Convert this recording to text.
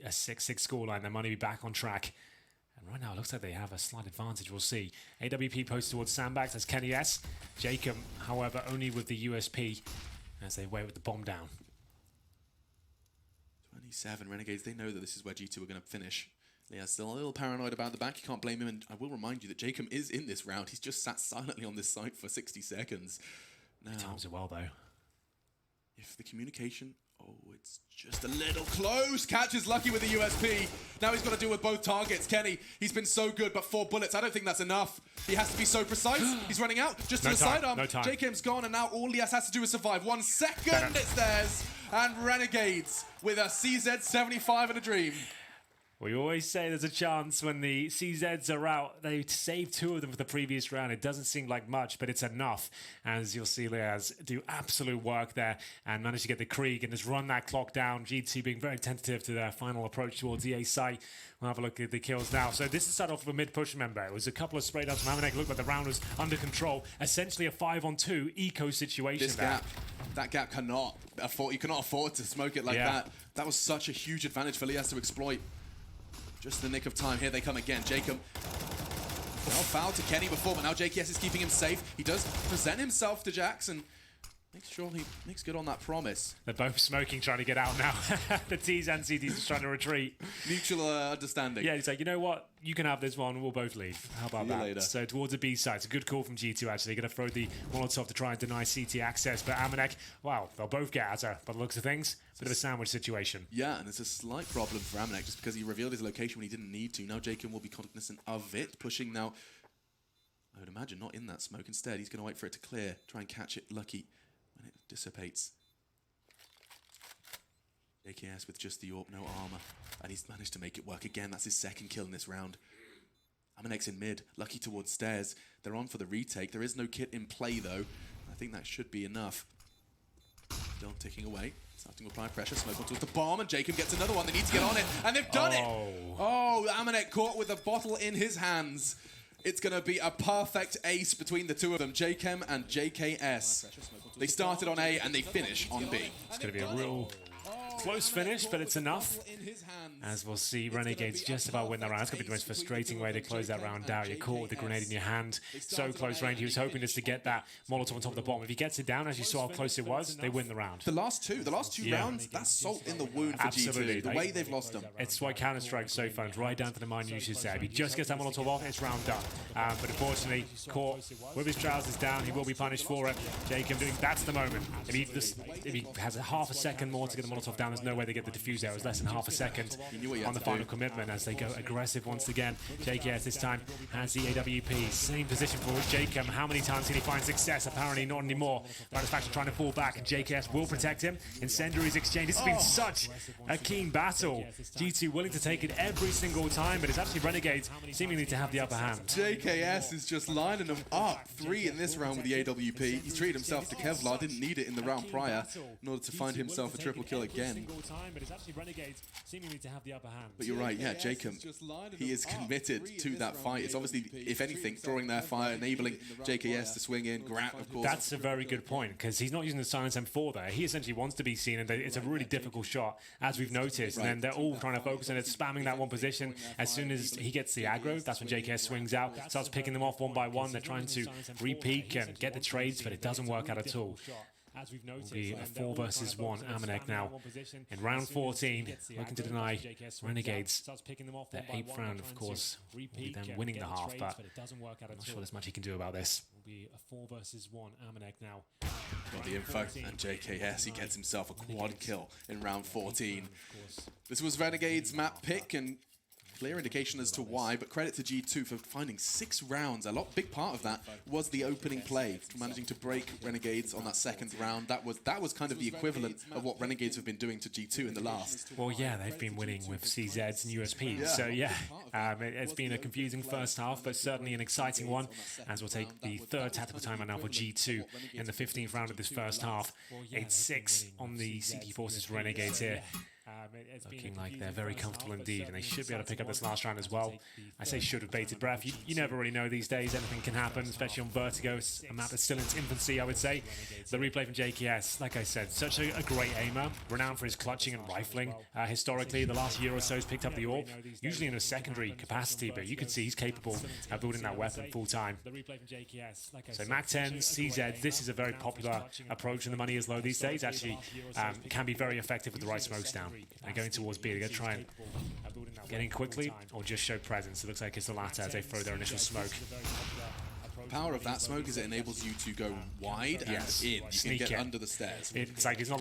be a 6-6 scoreline. They might be back on track. And right now, it looks like they have a slight advantage. We'll see. AWP posts towards sandbags. That's Kenny S. Jacob, however, only with the USP as they wait with the bomb down. 27 Renegades, they know that this is where G2 are going to finish. Yeah, still a little paranoid about the back. You can't blame him. And I will remind you that Jacob is in this round. He's just sat silently on this site for 60 seconds. Now, He times it well, though. If the communication... Oh, it's just a little close. Catches Lucky with the USP. Now he's got to deal with both targets. Kenny, he's been so good, but 4 bullets, I don't think that's enough. He has to be so precise. He's running out. Just to the sidearm. No time. JKM's gone, and now all he has to do is survive. 1 second, it's theirs. And Renegades with a CZ75 and a dream. We always say there's a chance when the CZs are out. They saved 2 of them for the previous round. It doesn't seem like much, but it's enough. As you'll see Leaz do absolute work there and manage to get the Krieg and just run that clock down. G2 being very tentative to their final approach towards EA site. We'll have a look at the kills now. So this is start off with a mid-push, remember. It was a couple of spray downs from Amanek. Looked like the round was under control. Essentially a 5-on-2 eco situation. This gap, that gap cannot afford, you cannot afford to smoke it like that. That was such a huge advantage for Leaz to exploit. Just in the nick of time. Here they come again. Jacob. Well, foul to Kenny before, but now JKS is keeping him safe. He does present himself to Jackson. Make sure he makes good on that promise. They're both smoking, trying to get out now. The T's and CT's just trying to retreat. Mutual understanding. Yeah, he's like, you know what? You can have this one. We'll both leave. How about that? Later. So towards the B side. It's a good call from G2, actually. Going to throw the Molotov to try and deny CT access. But Amanek, wow, they'll both get at her. By the looks of things, bit of a sandwich situation. Yeah, and it's a slight problem for Amanek just because he revealed his location when he didn't need to. Now Jacob will be cognizant of it. Pushing now, I would imagine, not in that smoke. Instead, he's going to wait for it to clear. Try and catch it lucky when it dissipates. JKS with just the AWP, no armor. And he's managed to make it work again. That's his 2nd kill in this round. Amanek's in mid, Lucky towards stairs. They're on for the retake. There is no kit in play, though. I think that should be enough. Still ticking away. Starting to apply pressure. Smoke onto the bomb, and Jacob gets another one. They need to get on it, and they've done it! Oh, Amanek caught with a bottle in his hands. It's going to be a perfect ace between the two of them, JKM and JKS. They started on A, and they finish on B. It's going to be a real close finish, but it's enough. As we'll see, Renegades just about win that round. It's going to be the most frustrating way to close that round out. You're caught with the grenade in your hand. So close range. He was hoping just to get that Molotov on top of the bomb. If he gets it down, as you saw how close it was, they win the round. The last two rounds, that's salt in the wound for G2. The way they've lost them. It's why Counter-Strike's so fun. It's right down to the minute usage there. If he just gets that Molotov off, it's round done. But unfortunately, caught with his trousers down. He will be punished for it. Jacob doing, that's the moment. If he has a half a second more to get the Molotov down, there's no way they get the defuse there. It was less than half a second on the final commitment as they go aggressive once again. JKS this time has the AWP. Same position for Jacob. How many times can he find success? Apparently not anymore. Satisfaction trying to fall back, and JKS will protect him. Incendiaries exchange. This has been such a keen battle. G2 willing to take it every single time, but it's actually Renegades seemingly to have the upper hand. JKS is just lining them up. 3 in this round with the AWP. He's treated himself to Kevlar. Didn't need it in the round prior in order to find himself a triple kill again. But it's actually Renegades seemingly to have the upper hand. But you're right, yeah, Jacob, he is committed to that fight. It's obviously, if anything, throwing their fire, enabling JKS to swing in, grab, of course. That's a very good point, because he's not using the silence M4 there. He essentially wants to be seen, and it's a really difficult shot, as we've noticed. And then they're all trying to focus on it, spamming that one position. As soon as he gets the aggro, that's when JKS swings out, starts picking them off one by one. They're trying to re-peek and get the trades, but it doesn't work out at all. As we've noticed, will be a 4 versus 1 Amanek now in round 14, looking to deny Renegades their 8th round, of course, with them winning the half, but I'm not sure there's much he can do about this. Will be a 4 versus 1 Amanek now. Got the info, and JKS, he gets himself a quad kill in round 14. This was Renegades map pick, and clear indication as to why, but credit to G2 for finding 6 rounds. Big part of that was the opening play, managing to break Renegades on that 2nd round. That was kind of the equivalent of what Renegades have been doing to G2 in the last. Well, yeah, they've been winning with CZs and USPs. So yeah, it's been a confusing first half, but certainly an exciting one. As we'll take the 3rd tactical timeout now for G2 in the 15th round of this first half. 8-6 on the CT Forces Renegades here. Looking like they're very comfortable indeed, and they should be able to pick up this last round as well. I say should with bated breath. You never really know these days. Anything can happen, especially on Vertigo. It's a map that's still in its infancy, I would say. The replay from JKS, like I said, such a great aimer, renowned for his clutching and rifling. Historically, the last year or so, he's picked up the AWP, usually in a secondary capacity, but you can see he's capable of building that weapon full time. So Mac 10, CZ, this is a very popular approach, and the money is low these days. Actually, can be very effective with the right smokes down. And going towards B, they're going to try and get in quickly or just show presence. It looks like it's the latter as they throw their initial smoke. The power of that smoke is it enables you to go wide and in. You can get under the stairs. It's like it's not